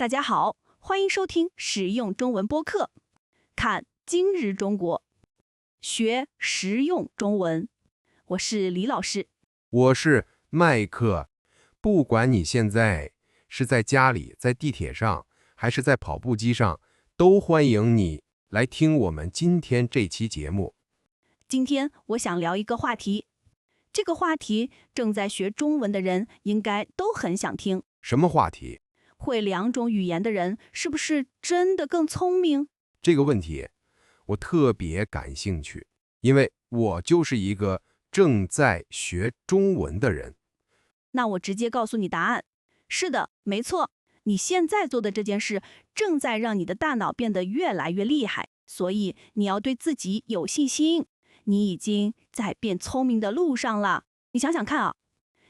大家好，欢迎收听实用中文播客，看今日中国，学实用中文。我是李老师。我是麦克。不管你现在是在家里、在地铁上，还是在跑步机上，都欢迎你来听我们今天这期节目。今天我想聊一个话题，这个话题正在学中文的人应该都很想听。什么话题？会两种语言的人是不是真的更聪明？这个问题我特别感兴趣，因为我就是一个正在学中文的人。那我直接告诉你答案。是的，没错，你现在做的这件事正在让你的大脑变得越来越厉害，所以你要对自己有信心。你已经在变聪明的路上了。你想想看啊，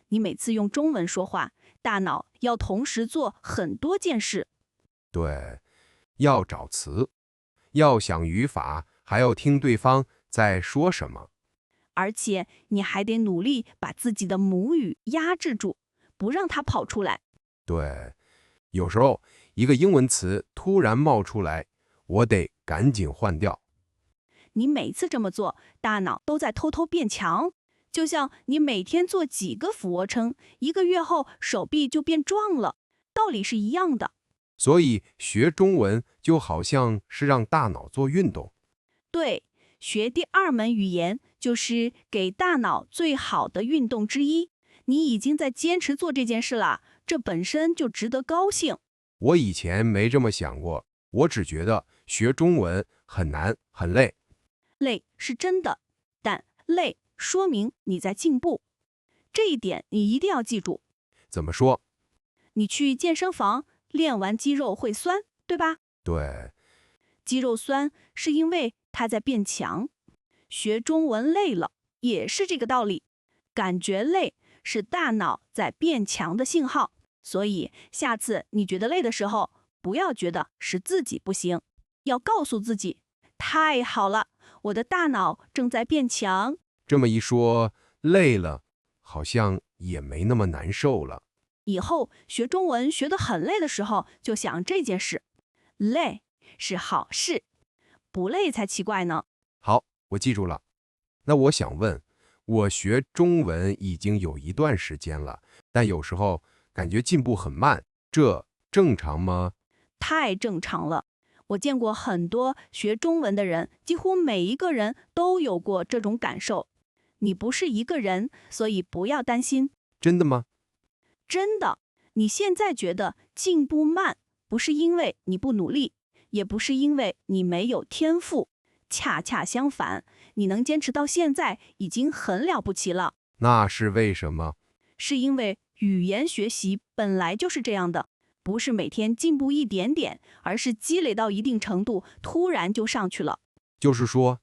你每次用中文说话，大脑要同时做很多件事。对，要找词，要想语法，还要听对方在说什么。而且你还得努力把自己的母语压制住，不让它跑出来。对，有时候一个英文词突然冒出来，我得赶紧换掉。你每次这么做，大脑都在偷偷变强。就像你每天做几个俯卧撑，1个月后手臂就变壮了，道理是一样的。所以学中文就好像是让大脑做运动。对，学第2门语言就是给大脑最好的运动之一。你已经在坚持做这件事了，这本身就值得高兴。我以前没这么想过，我只觉得学中文很难很累。累是真的，但累说明你在进步，这一点你一定要记住。怎么说？你去健身房练完肌肉会酸，对吧？对，肌肉酸是因为它在变强。学中文累了也是这个道理，感觉累是大脑在变强的信号。所以下次你觉得累的时候，不要觉得是自己不行，要告诉自己，太好了，我的大脑正在变强。这么一说，累了好像也没那么难受了。以后学中文学得很累的时候，就想这件事，累是好事，不累才奇怪呢。好，我记住了。那我想问，我学中文已经有一段时间了，但有时候感觉进步很慢，这正常吗？太正常了。我见过很多学中文的人，几乎每一个人都有过这种感受。你不是一个人，所以不要担心。真的吗？真的，你现在觉得进步慢，不是因为你不努力，也不是因为你没有天赋，恰恰相反，你能坚持到现在已经很了不起了。那是为什么？是因为语言学习本来就是这样的，不是每天进步一点点，而是积累到一定程度，突然就上去了。就是说，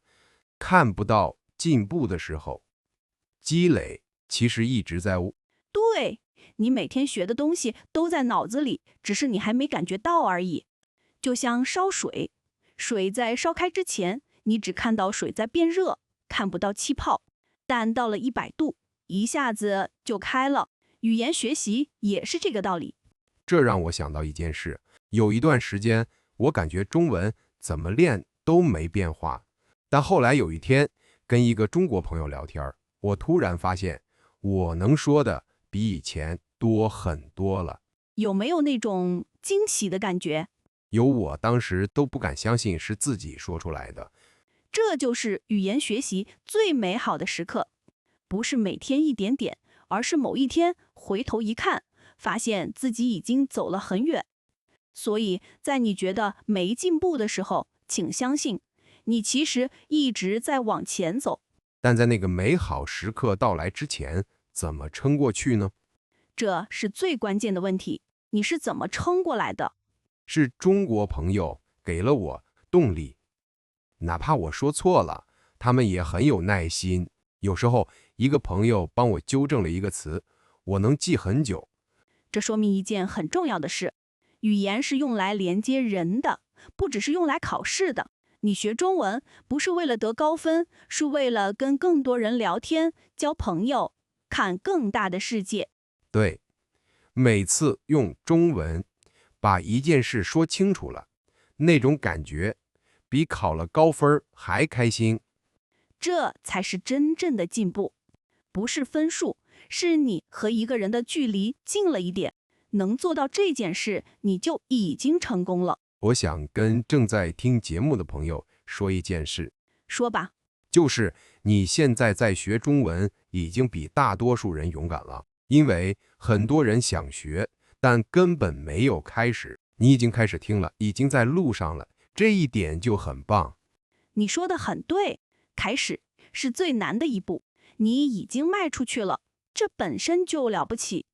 看不到进步的时候，积累其实一直在。对，你每天学的东西都在脑子里，只是你还没感觉到而已。就像烧水，水在烧开之前，你只看到水在变热，看不到气泡，但到了100度，一下子就开了。语言学习也是这个道理。这让我想到一件事，有一段时间，我感觉中文怎么练都没变化，但后来有一天跟一个中国朋友聊天，我突然发现我能说的比以前多很多了。有没有那种惊喜的感觉？有，我当时都不敢相信是自己说出来的。这就是语言学习最美好的时刻，不是每天一点点，而是某一天回头一看，发现自己已经走了很远。所以在你觉得没进步的时候，请相信，你其实一直在往前走。但在那个美好时刻到来之前，怎么撑过去呢？这是最关键的问题，你是怎么撑过来的？是中国朋友给了我动力，哪怕我说错了，他们也很有耐心。有时候一个朋友帮我纠正了一个词，我能记很久。这说明一件很重要的事，语言是用来连接人的，不只是用来考试的。你学中文不是为了得高分，是为了跟更多人聊天、交朋友、看更大的世界。对，每次用中文把一件事说清楚了，那种感觉比考了高分还开心。这才是真正的进步，不是分数，是你和一个人的距离近了一点。能做到这件事，你就已经成功了。我想跟正在听节目的朋友说一件事，说吧。就是你现在在学中文已经比大多数人勇敢了，因为很多人想学，但根本没有开始。你已经开始听了，已经在路上了，这一点就很棒。你说的很对，开始是最难的一步，你已经迈出去了，这本身就了不起，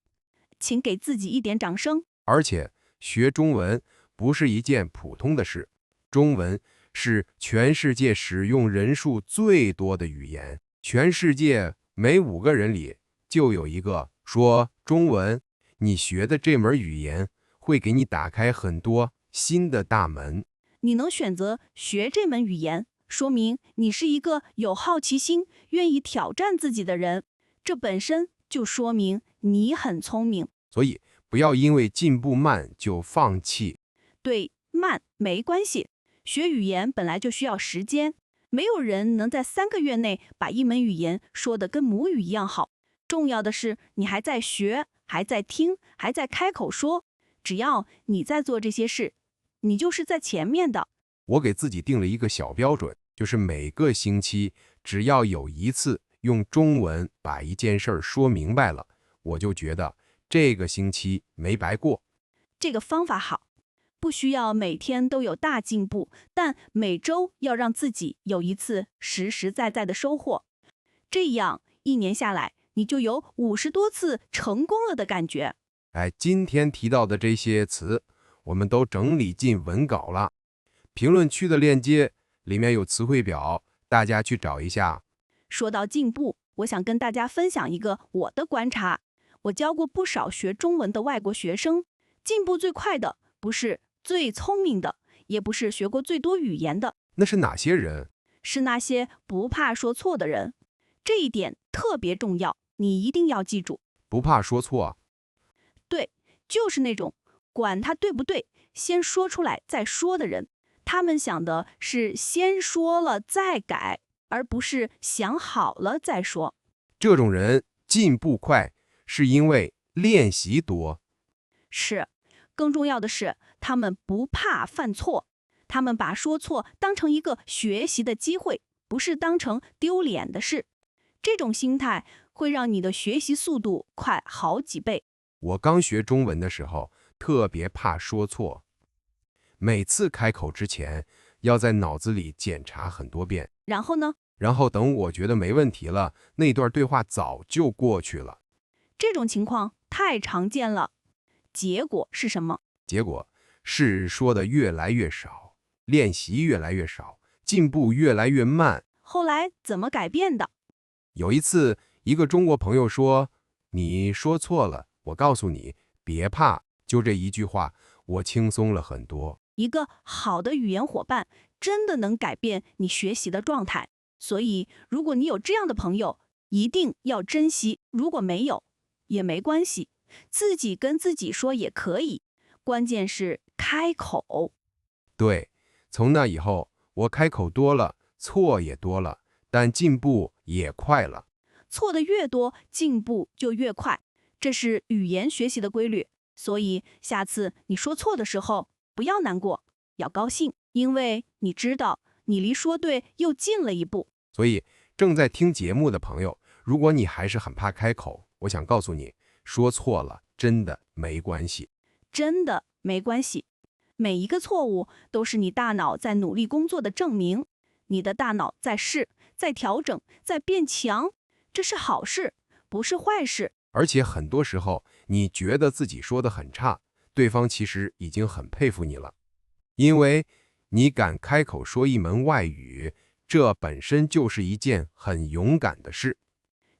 请给自己一点掌声。而且学中文不是一件普通的事，中文是全世界使用人数最多的语言，全世界每5个人里就有一个说中文。你学的这门语言会给你打开很多新的大门。你能选择学这门语言，说明你是一个有好奇心、愿意挑战自己的人，这本身就说明你很聪明。所以不要因为进步慢就放弃。对，慢没关系，学语言本来就需要时间，没有人能在3个月内把一门语言说得跟母语一样好。重要的是你还在学，还在听，还在开口说。只要你在做这些事，你就是在前面的。我给自己定了一个小标准，就是每个星期只要有一次用中文把一件事说明白了，我就觉得这个星期没白过。这个方法好，不需要每天都有大进步，但每周要让自己有一次实实在在的收获。这样1年下来，你就有50多次成功了的感觉。今天提到的这些词，我们都整理进文稿了。评论区的链接里面有词汇表，大家去找一下。说到进步，我想跟大家分享一个我的观察。我教过不少学中文的外国学生，进步最快的不是最聪明的，也不是学过最多语言的，那是哪些人？是那些不怕说错的人。这一点特别重要，你一定要记住。不怕说错。对，就是那种管他对不对，先说出来再说的人。他们想的是先说了再改，而不是想好了再说。这种人进步快，是因为练习多。是，更重要的是，他们不怕犯错，他们把说错当成一个学习的机会，不是当成丢脸的事。这种心态会让你的学习速度快好几倍。我刚学中文的时候，特别怕说错，每次开口之前要在脑子里检查很多遍。然后呢？然后等我觉得没问题了，那段对话早就过去了。这种情况太常见了。结果是什么？结果是说的越来越少，练习越来越少，进步越来越慢。后来怎么改变的？有一次，一个中国朋友说：“你说错了，我告诉你，别怕。”就这一句话，我轻松了很多。一个好的语言伙伴真的能改变你学习的状态。所以，如果你有这样的朋友，一定要珍惜。如果没有，也没关系，自己跟自己说也可以。关键是开口。对，从那以后，我开口多了，错也多了，但进步也快了。错的越多，进步就越快，这是语言学习的规律。所以，下次你说错的时候，不要难过，要高兴，因为你知道你离说对又近了一步。所以，正在听节目的朋友，如果你还是很怕开口，我想告诉你，说错了真的没关系。真的没关系，每一个错误都是你大脑在努力工作的证明。你的大脑在试，在调整，在变强，这是好事，不是坏事。而且很多时候，你觉得自己说得很差，对方其实已经很佩服你了，因为你敢开口说一门外语，这本身就是一件很勇敢的事。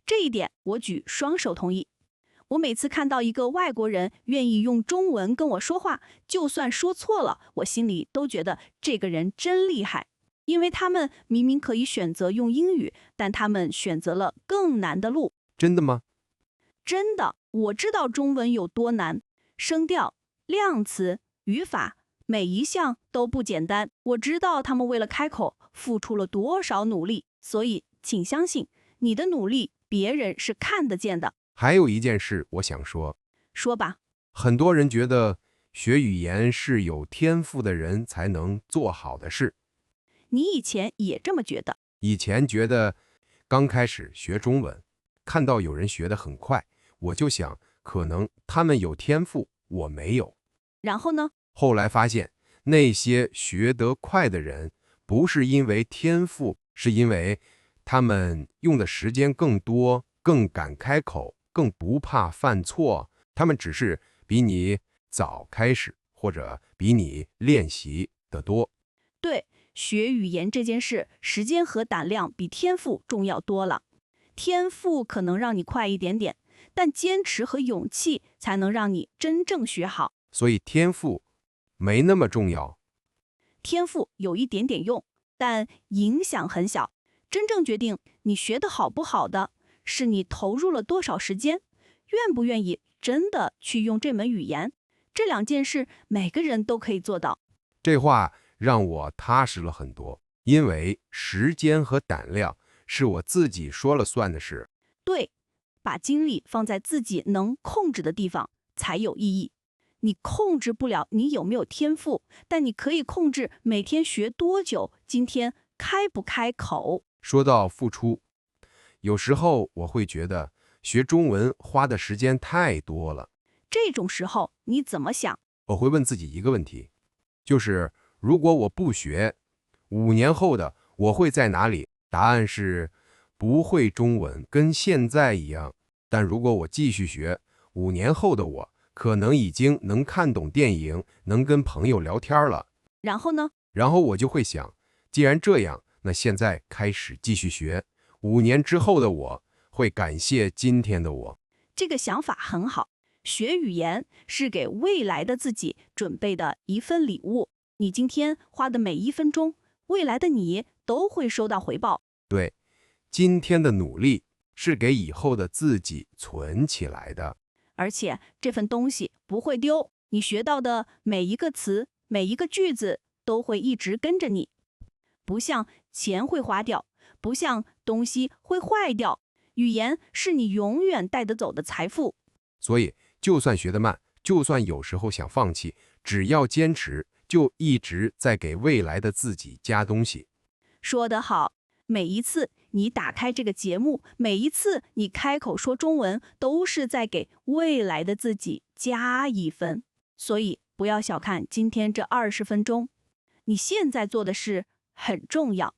这一点我举双手同意。我每次看到一个外国人愿意用中文跟我说话，就算说错了，我心里都觉得这个人真厉害。因为他们明明可以选择用英语，但他们选择了更难的路。真的吗？真的，我知道中文有多难，声调、量词、语法，每一项都不简单。我知道他们为了开口付出了多少努力，所以请相信，你的努力别人是看得见的。还有一件事我想说，说吧。很多人觉得学语言是有天赋的人才能做好的事。你以前也这么觉得？以前觉得刚开始学中文，看到有人学得很快，我就想可能他们有天赋，我没有。然后呢？后来发现那些学得快的人不是因为天赋，是因为他们用的时间更多，更敢开口，更不怕犯错。他们只是比你早开始，或者比你练习得多。对，学语言这件事，时间和胆量比天赋重要多了。天赋可能让你快一点点，但坚持和勇气才能让你真正学好。所以天赋没那么重要。天赋有一点点用，但影响很小。真正决定你学得好不好的，是你投入了多少时间，愿不愿意真的去用这门语言。这两件事，每个人都可以做到。这话让我踏实了很多，因为时间和胆量是我自己说了算的事。对，把精力放在自己能控制的地方才有意义。你控制不了你有没有天赋，但你可以控制每天学多久，今天开不开口。说到付出，有时候我会觉得学中文花的时间太多了。这种时候你怎么想？我会问自己一个问题，就是如果我不学，5年后的我会在哪里？答案是不会中文，跟现在一样。但如果我继续学，5年后的我可能已经能看懂电影，能跟朋友聊天了。然后呢？然后我就会想，既然这样，那现在开始继续学，5年之后的我会感谢今天的我。这个想法很好。学语言是给未来的自己准备的一份礼物。你今天花的每1分钟，未来的你都会收到回报。对，今天的努力是给以后的自己存起来的。而且这份东西不会丢，你学到的每一个词、每一个句子都会一直跟着你。不像钱会花掉，不像东西会坏掉，语言是你永远带得走的财富。所以，就算学得慢，就算有时候想放弃，只要坚持，就一直在给未来的自己加东西。说得好，每一次你打开这个节目，每一次你开口说中文，都是在给未来的自己加1分。所以不要小看今天这20分钟，你现在做的事很重要。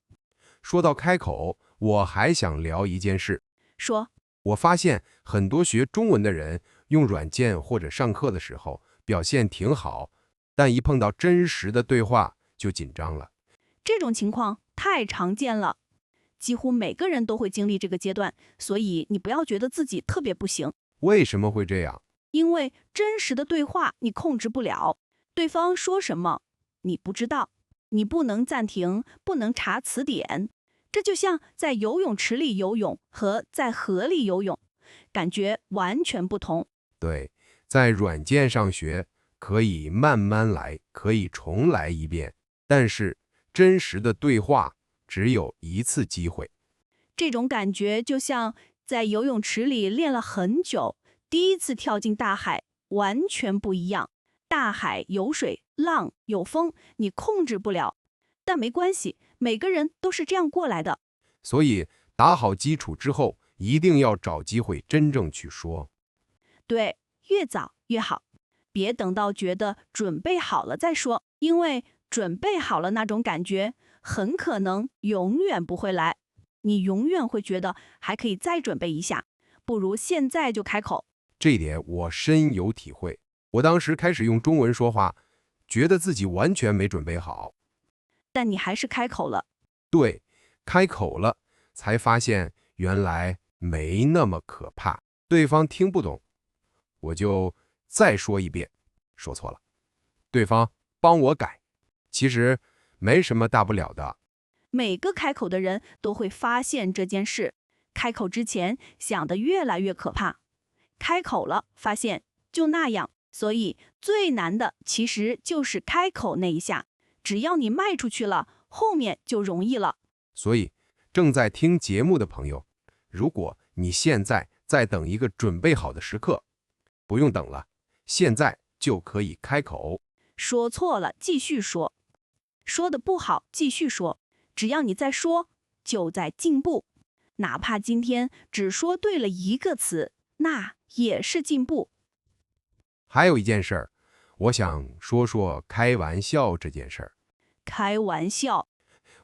说到开口，我还想聊一件事。说，我发现很多学中文的人用软件或者上课的时候表现挺好，但一碰到真实的对话就紧张了。这种情况太常见了，几乎每个人都会经历这个阶段，所以你不要觉得自己特别不行。为什么会这样？因为真实的对话你控制不了，对方说什么你不知道，你不能暂停，不能查词典。这就像在游泳池里游泳和在河里游泳，感觉完全不同。对，在软件上学可以慢慢来，可以重来一遍，但是真实的对话只有1次机会。这种感觉就像在游泳池里练了很久，第一次跳进大海完全不一样。大海有水，浪有风，你控制不了，但没关系，每个人都是这样过来的。所以打好基础之后，一定要找机会真正去说。对，越早越好，别等到觉得准备好了再说，因为准备好了那种感觉很可能永远不会来，你永远会觉得还可以再准备一下，不如现在就开口。这一点我深有体会。我当时开始用中文说话，觉得自己完全没准备好，但你还是开口了。对，开口了，才发现原来没那么可怕。对方听不懂，我就再说一遍，说错了，对方帮我改，其实没什么大不了的。每个开口的人都会发现这件事，开口之前想得越来越可怕，开口了发现就那样，所以最难的其实就是开口那一下，只要你迈出去了，后面就容易了。所以，正在听节目的朋友，如果你现在在等一个准备好的时刻，不用等了，现在就可以开口。说错了继续说，说的不好继续说，只要你在说，就在进步。哪怕今天只说对了一个词，那也是进步。还有一件事儿，我想说说开玩笑这件事儿。开玩笑，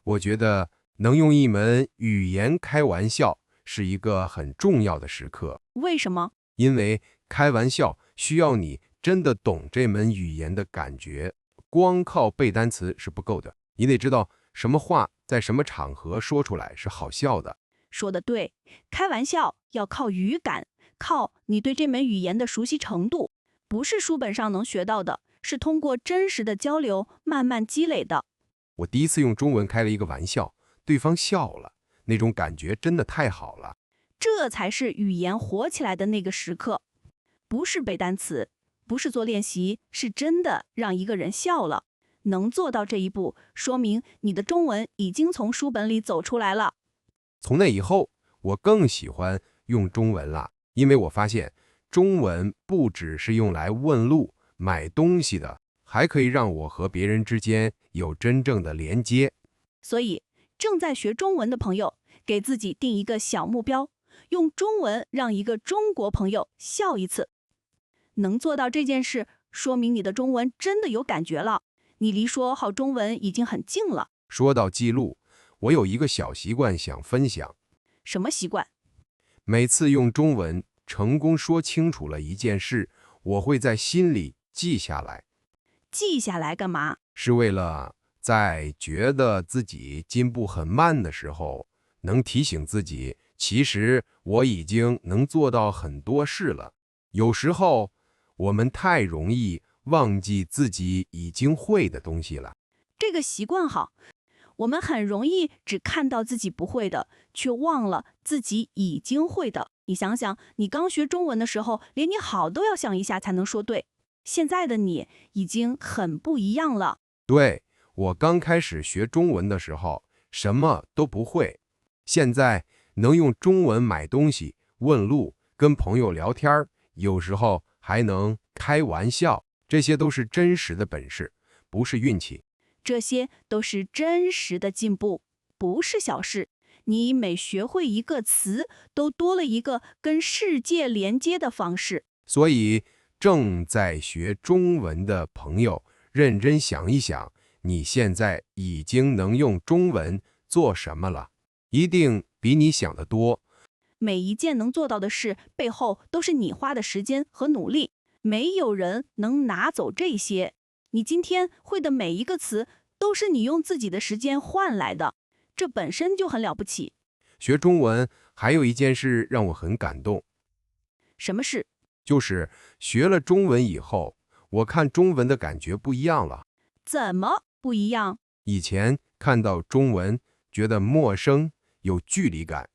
我觉得能用一门语言开玩笑是一个很重要的时刻，为什么？因为开玩笑需要你真的懂这门语言的感觉，光靠背单词是不够的，你得知道什么话在什么场合说出来是好笑的。说得对，开玩笑要靠语感，靠你对这门语言的熟悉程度，不是书本上能学到的，是通过真实的交流慢慢积累的。我第一次用中文开了一个玩笑，对方笑了，那种感觉真的太好了。这才是语言活起来的那个时刻，不是背单词，不是做练习，是真的让一个人笑了。能做到这一步，说明你的中文已经从书本里走出来了。从那以后，我更喜欢用中文了，因为我发现中文不只是用来问路、买东西的，还可以让我和别人之间有真正的连接。所以，正在学中文的朋友，给自己定一个小目标，用中文让一个中国朋友笑一次。能做到这件事，说明你的中文真的有感觉了，你离说好中文已经很近了。说到记录，我有一个小习惯想分享。什么习惯？每次用中文成功说清楚了一件事，我会在心里记下来。记下来干嘛？是为了在觉得自己进步很慢的时候，能提醒自己，其实我已经能做到很多事了。有时候，我们太容易忘记自己已经会的东西了。这个习惯好，我们很容易只看到自己不会的，却忘了自己已经会的。你想想，你刚学中文的时候，连你好都要想一下才能说对。现在的你已经很不一样了。对，我刚开始学中文的时候，什么都不会。现在能用中文买东西、问路、跟朋友聊天，有时候还能开玩笑，这些都是真实的本事，不是运气。这些都是真实的进步，不是小事。你每学会一个词，都多了一个跟世界连接的方式。所以，正在学中文的朋友，认真想一想，你现在已经能用中文做什么了？一定比你想的多。每一件能做到的事，背后都是你花的时间和努力，没有人能拿走这些。你今天会的每一个词，都是你用自己的时间换来的，这本身就很了不起。学中文还有一件事让我很感动，什么事？就是学了中文以后，我看中文的感觉不一样了。怎么不一样？以前看到中文觉得陌生，有距离感，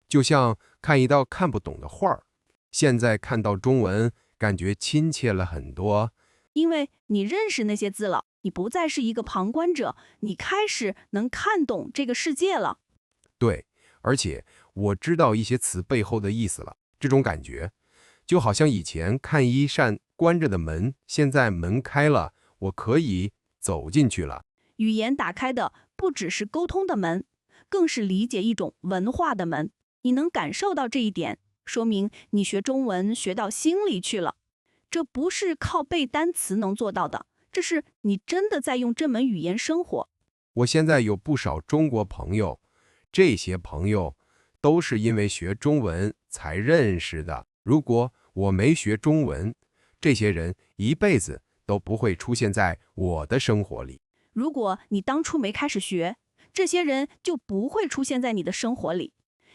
就像看一道看不懂的画儿。现在看到中文，感觉亲切了很多。因为你认识那些字了，你不再是一个旁观者，你开始能看懂这个世界了。对，而且我知道一些词背后的意思了。这种感觉，就好像以前看一扇关着的门，现在门开了，我可以走进去了。语言打开的不只是沟通的门，更是理解一种文化的门。你能感受到这一点，说明你学中文学到心里去了。这不是靠背单词能做到的，这是你真的在用这门语言生活。我现在有不少中国朋友，这些朋友都是因为学中文才认识的。如果我没学中文，这些人一辈子都不会出现在我的生活里。如果你当初没开始学，这些人就不会出现在你的生活里。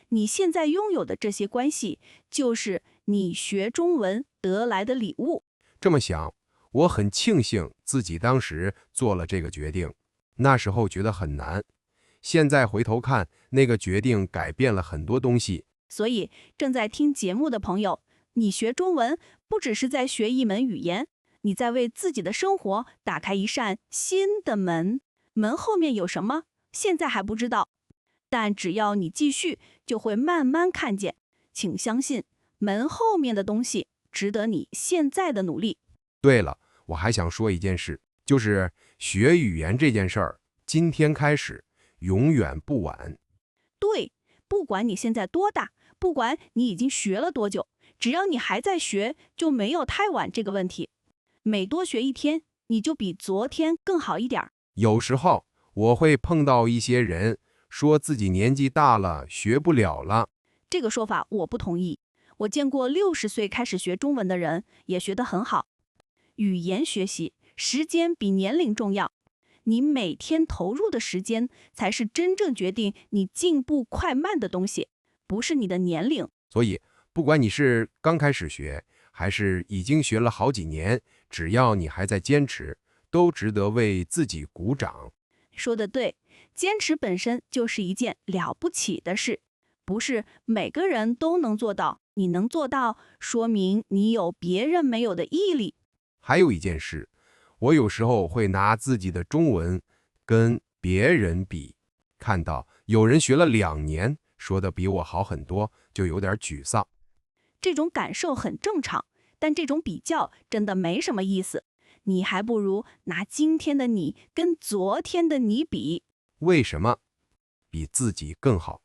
你现在拥有的这些关系，就是你学中文得来的礼物。这么想，我很庆幸自己当时做了这个决定。那时候觉得很难，现在回头看，那个决定改变了很多东西。所以，正在听节目的朋友，你学中文不只是在学一门语言，你在为自己的生活打开一扇新的门，门后面有什么，现在还不知道，但只要你继续，就会慢慢看见。请相信，门后面的东西值得你现在的努力。对了，我还想说一件事，就是学语言这件事儿，今天开始，永远不晚。对，不管你现在多大，不管你已经学了多久，只要你还在学，就没有太晚这个问题。每多学一天，你就比昨天更好一点儿。有时候我会碰到一些人说自己年纪大了，学不了了。这个说法我不同意。我见过60岁开始学中文的人，也学得很好。语言学习，时间比年龄重要。你每天投入的时间，才是真正决定你进步快慢的东西，不是你的年龄。所以，不管你是刚开始学，还是已经学了好几年，只要你还在坚持，都值得为自己鼓掌。说得对，坚持本身就是一件了不起的事，不是每个人都能做到。你能做到，说明你有别人没有的毅力。还有一件事，我有时候会拿自己的中文跟别人比，看到有人学了2年，说的比我好很多，就有点沮丧。这种感受很正常，但这种比较真的没什么意思。你还不如拿今天的你跟昨天的你比。为什么比自己更好？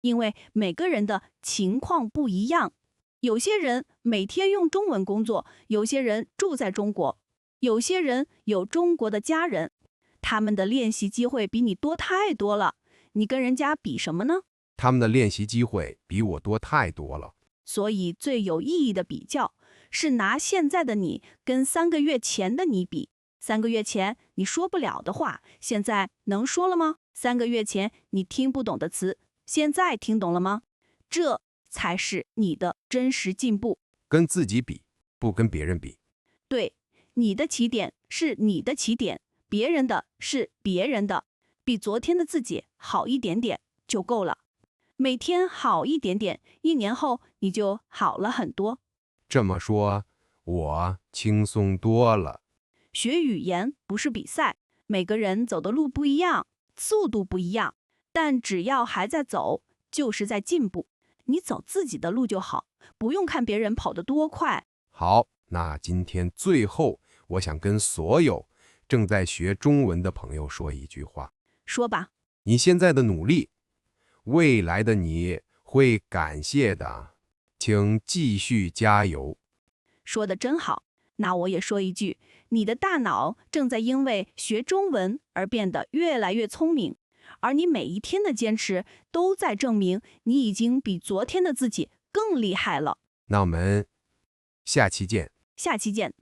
因为每个人的情况不一样，有些人每天用中文工作，有些人住在中国，有些人有中国的家人，他们的练习机会比你多太多了。你跟人家比什么呢？他们的练习机会比我多太多了。所以最有意义的比较是拿现在的你跟3个月前的你比。3个月前你说不了的话，现在能说了吗？3个月前你听不懂的词，现在听懂了吗？这才是你的真实进步。跟自己比，不跟别人比。对，你的起点是你的起点，别人的是别人的，比昨天的自己好一点点就够了。每天好一点点，1年后你就好了很多。这么说，我轻松多了。学语言不是比赛，每个人走的路不一样，速度不一样，但只要还在走，就是在进步。你走自己的路就好，不用看别人跑得多快。好，那今天最后，我想跟所有正在学中文的朋友说一句话：说吧，你现在的努力，未来的你会感谢的，请继续加油。说得真好。那我也说一句，你的大脑正在因为学中文而变得越来越聪明，而你每一天的坚持都在证明你已经比昨天的自己更厉害了。那我们下期见。下期见。